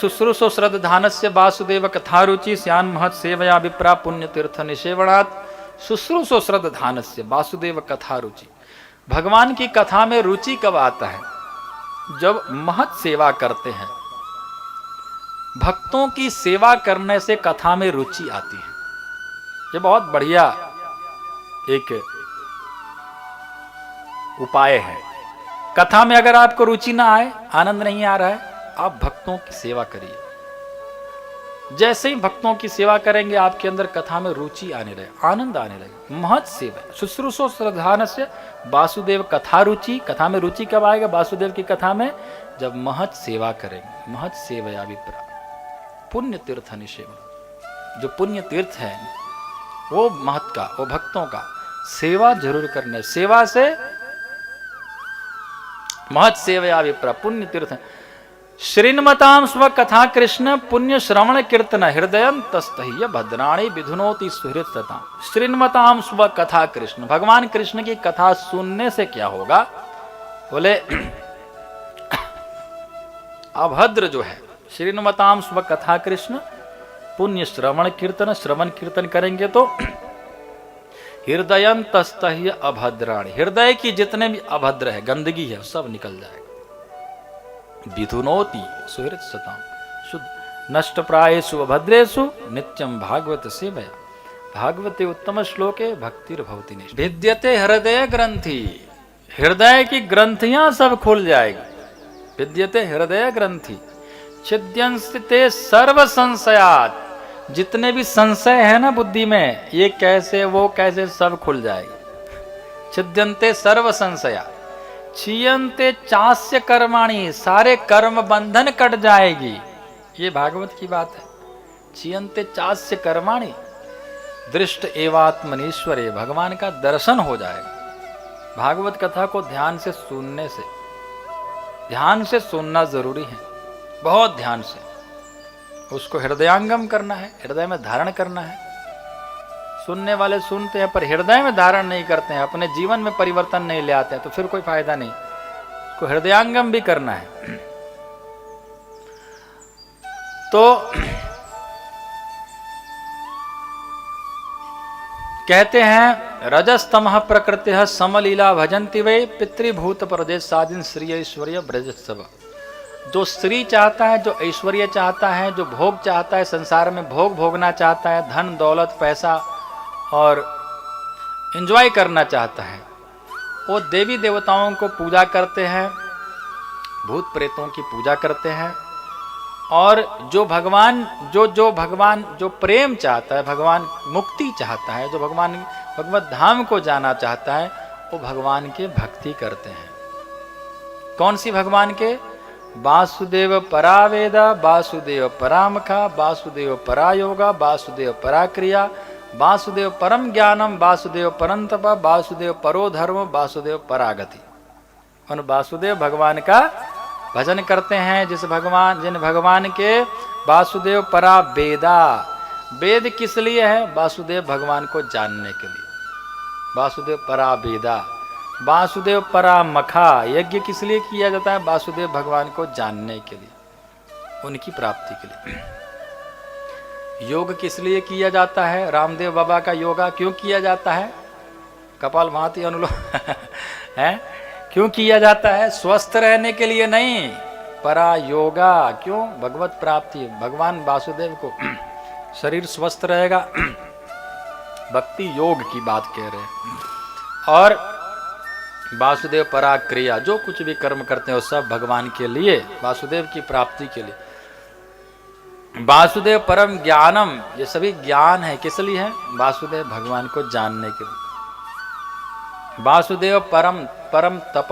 शुश्रूषो श्रद्धानस्य वासुदेव कथारुचि स्यान महत् सेवया विप्रा पुण्य तीर्थ निषेवणात्। शुश्रूषो श्रद्धानस्य वासुदेव कथारुचि, भगवान की कथा में रुचि कब आता है? जब महत् सेवा करते हैं। भक्तों की सेवा करने से कथा में रुचि आती है। ये बहुत बढ़िया एक उपाय है। कथा में अगर आपको रुचि ना आए, आनंद नहीं आ रहा है, आप भक्तों की सेवा करिए। जैसे ही भक्तों की सेवा करेंगे, आपके अंदर कथा में रुचि आने लगे, आनंद आने लगे। महत् सेवा शुश्रूषो श्रद्धानस्य वासुदेव कथा रुचि। कथा में रुचि कब आएगा? वासुदेव की कथा में जब महत् सेवा करेंगे। महत् सेवया विप्रा पुण्य तीर्थ निषेवण। जो पुण्य तीर्थ है वो महत् का, वो भक्तों का सेवा जरूर करने। सेवा से महत् सेवया विप्रा पुण्य तीर्थ। श्रीन्मतां स्व कथा कृष्ण पुण्य श्रवण कीर्तन हृदय तस्तह्य भद्राणी विधुनोति सुहृत सता। श्रीन्मतां स्व कथा कृष्ण, भगवान कृष्ण की कथा सुनने से क्या होगा? बोले अभद्र जो है, श्रीन्मतां स्व कथा कृष्ण पुण्य श्रवण कीर्तन, श्रवण कीर्तन करेंगे तो हृदय तस्तह्य अभद्राणी, हृदय की जितने भी अभद्र है, गंदगी है, सब निकल जाएगा। विधुनोति सुहृत सताम शुद्ध नष्ट प्रायेषु अभद्रेषु नित्यम भागवत सेवया। भागवते उत्तम श्लोके भक्तिर्भवति निष्ठ। भिद्यते हृदय ग्रंथि, हृदय की ग्रंथियां सब खुल जाएगी। विद्यते हृदय ग्रंथि छिद्यंस्ते सर्व संशयात्, जितने भी संशय है ना बुद्धि में, ये कैसे वो कैसे, सब खुल जाएगी। छिद्यंते सर्व संशयात् क्षीयन्ते चास्य कर्माणि, सारे कर्म बंधन कट जाएगी। ये भागवत की बात है। क्षीयन्ते चास्य कर्माणि दृष्ट एवात्मनीश्वरे, भगवान का दर्शन हो जाएगा। भागवत कथा को ध्यान से सुनने से, ध्यान से सुनना जरूरी है, बहुत ध्यान से। उसको हृदयांगम करना है, हृदय में धारण करना है। सुनने वाले सुनते हैं पर हृदय में धारण नहीं करते हैं, अपने जीवन में परिवर्तन नहीं ले आते हैं, तो फिर कोई फायदा नहीं। उसको हृदयांगम भी करना है। तो कहते हैं रजस्तमः प्रकृतिः समलीला भजन्ति वै पितृभूत प्रदेश साधिन श्री ऐश्वर्य ब्रजत्सव। जो स्त्री चाहता है, जो ऐश्वर्य चाहता है, जो भोग चाहता है, संसार में भोग भोगना चाहता है, धन दौलत पैसा और एंजॉय करना चाहता है, वो देवी देवताओं को पूजा करते हैं, भूत प्रेतों की पूजा करते हैं। और जो भगवान जो प्रेम चाहता है, भगवान मुक्ति चाहता है, जो भगवत धाम को जाना चाहता है, वो भगवान के भक्ति करते हैं। कौन सी भगवान के? वासुदेव परा वेदा, वासुदेव परामखा, वासुदेव परा योगा, वासुदेव परा क्रिया, वासुदेव परम ज्ञानम, वासुदेव परम तप, वासुदेव परो धर्म, वासुदेव परागति। उन वासुदेव भगवान का भजन करते हैं। जिन भगवान के वासुदेव परा वेदा, वेद किस लिए है? वासुदेव भगवान को जानने के लिए। वासुदेव परा वेदा, वासुदेव परा मखा, यज्ञ किस लिए किया जाता है? वासुदेव भगवान को जानने के लिए, उनकी प्राप्ति के लिए। योग किस लिए किया जाता है? रामदेव बाबा का योगा क्यों किया जाता है? कपालभाति अनुलोम है क्यों किया जाता है? स्वस्थ रहने के लिए नहीं, परा योगा। क्यों? भगवत प्राप्ति। भगवान वासुदेव को शरीर स्वस्थ रहेगा, भक्ति योग की बात कह रहे हैं। और वासुदेव परा क्रिया, जो कुछ भी कर्म करते हैं वो सब भगवान के लिए, वासुदेव की प्राप्ति के लिए। वासुदेव परम ज्ञानम, ये सभी ज्ञान है किस लिए है? वासुदेव भगवान को जानने के लिए। वासुदेव परम तप,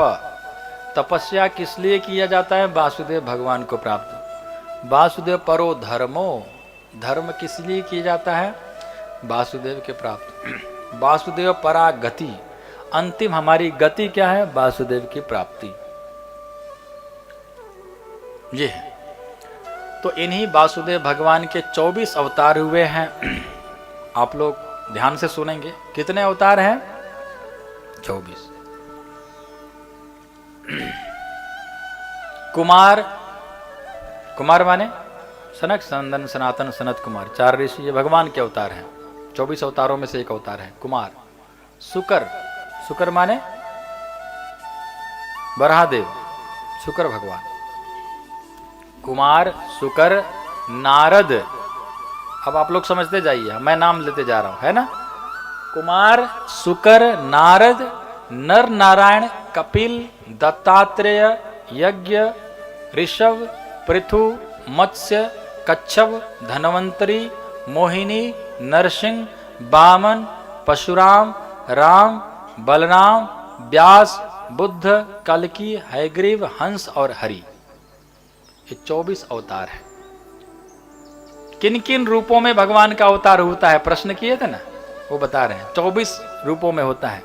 तपस्या किस लिए किया जाता है? वासुदेव भगवान को प्राप्त। वासुदेव परो धर्मो, धर्म किस लिए किया जाता है? वासुदेव के प्राप्त। वासुदेव परा गति, अंतिम हमारी गति क्या है? वासुदेव की प्राप्ति। ये है। तो इन्हीं वासुदेव भगवान के 24 अवतार हुए हैं। आप लोग ध्यान से सुनेंगे। कितने अवतार हैं? 24। कुमार, कुमार माने सनक, सनंदन, सनातन, सनत कुमार, 4 ऋषि ये भगवान के अवतार हैं। 24 अवतारों में से एक अवतार है कुमार। शुकर, शुकर माने बराहदेव, शुकर भगवान। कुमार, शुकर, नारद। अब आप लोग समझते जाइए, मैं नाम लेते जा रहा हूं, है ना। कुमार, शुकर, नारद, नर नारायण, कपिल, दत्तात्रेय, यज्ञ, ऋषभ, पृथु, मत्स्य, कच्छप, धनवंतरी, मोहिनी, नरसिंह, वामन, परशुराम, राम, बलराम, व्यास, बुद्ध, कल्कि, हयग्रीव, हंस और हरि। ये 24 अवतार है। किन किन रूपों में भगवान का अवतार होता है, प्रश्न किए थे ना, वो बता रहे हैं। 24 रूपों में होता है।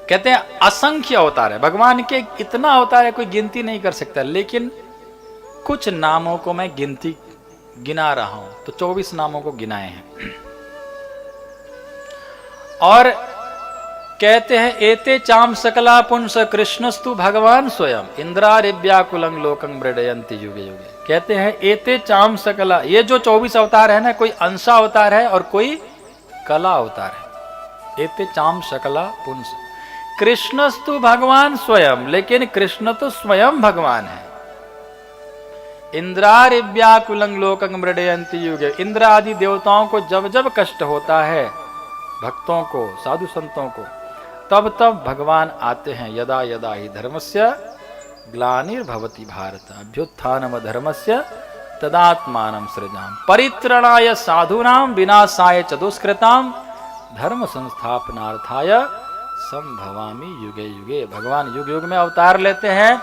कहते हैं असंख्य अवतार है भगवान के, इतना अवतार है कोई गिनती नहीं कर सकता। लेकिन कुछ नामों को मैं गिना रहा हूं, तो 24 नामों को गिनाए हैं। और कहते हैं एते चाम सकला पुंस कृष्णस्तु भगवान स्वयं इंद्रारिव्याकुलं लोकं मृडयन्ति युगे युगे। कहते हैं एते चाम सकला, ये जो 24 अवतार है ना, कोई अंशा अवतार है और कोई कला अवतार है। एते चाम सकला पुंस कृष्णस्तु भगवान स्वयं, लेकिन कृष्ण तो स्वयं भगवान है। इंद्रारिव्याकुलं लोकं मृडयन्ति युगे, इंद्र आदि देवताओं को जब जब कष्ट होता है, भक्तों को, साधु संतों को, तब तब भगवान आते हैं। यदा यदा ही धर्मस्य ग्लानिर्भवति भारत अभ्युत्थानम धर्मस्य तदात्मानं सृजाम परित्रणाय साधूनां विनाशाय च दुष्कृतां धर्म संस्थापनार्थाय संभवामि युगे युगे। भगवान युग युग में अवतार लेते हैं,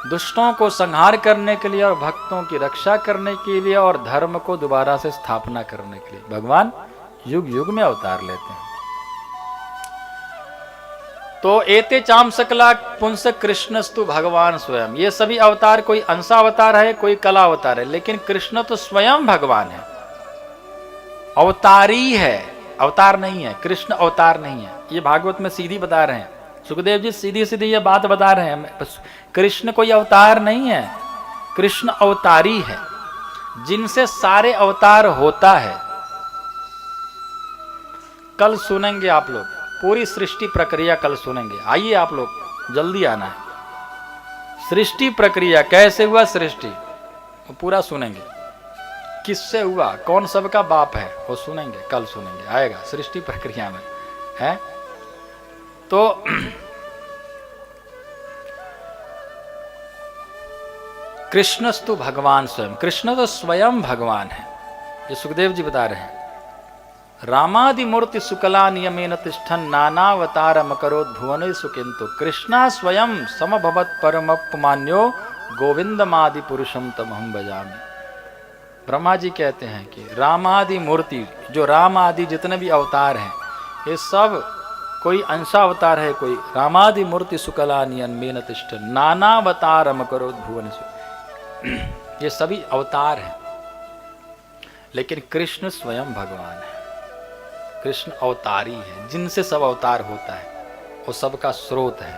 दुष्टों को संहार करने के लिए और भक्तों की रक्षा करने के लिए और धर्म को दोबारा से स्थापना करने के लिए भगवान युग युग में अवतार लेते हैं। तो एते चाम सकला पुंस कृष्णस्तु भगवान स्वयं, ये सभी अवतार कोई अंशा अवतार है, कोई कला अवतार है, लेकिन कृष्ण तो स्वयं भगवान है, अवतारी है, अवतार नहीं है। कृष्ण अवतार नहीं है, ये भागवत में सीधी बता रहे हैं। सुखदेव जी सीधी सीधी ये बात बता रहे हैं, कृष्ण कोई अवतार नहीं है, कृष्ण अवतारी है, जिनसे सारे अवतार होता है। कल सुनेंगे आप लोग, पूरी सृष्टि प्रक्रिया कल सुनेंगे। आइए आप लोग जल्दी आना है। सृष्टि प्रक्रिया कैसे हुआ, सृष्टि वो पूरा सुनेंगे। किससे हुआ, कौन सबका बाप है, वो सुनेंगे, कल सुनेंगे, आएगा सृष्टि प्रक्रिया में, है। तो कृष्णस्तु भगवान स्वयं, कृष्ण तो स्वयं भगवान है, ये सुखदेव जी बता रहे हैं। रामादि मूर्ति सुकला नियमेन तिष्ठन नानावतारम करोद भुवनेषु किंतु कृष्णा स्वयं समभवत परमपमान्यो गोविंदमादि पुरुषम तमहम भजामि। ब्रह्मा जी कहते हैं कि रामादि मूर्ति, जो राम आदि जितने भी अवतार हैं, ये सब कोई अंशा अवतार है, कोई रामादि मूर्ति सुकला नियमेन तिष्ठन नानावतारम करोद भुवनेषु, ये सभी अवतार हैं, लेकिन कृष्ण स्वयं भगवान है। कृष्ण अवतारी है, जिनसे सब अवतार होता है, वो सबका स्रोत है।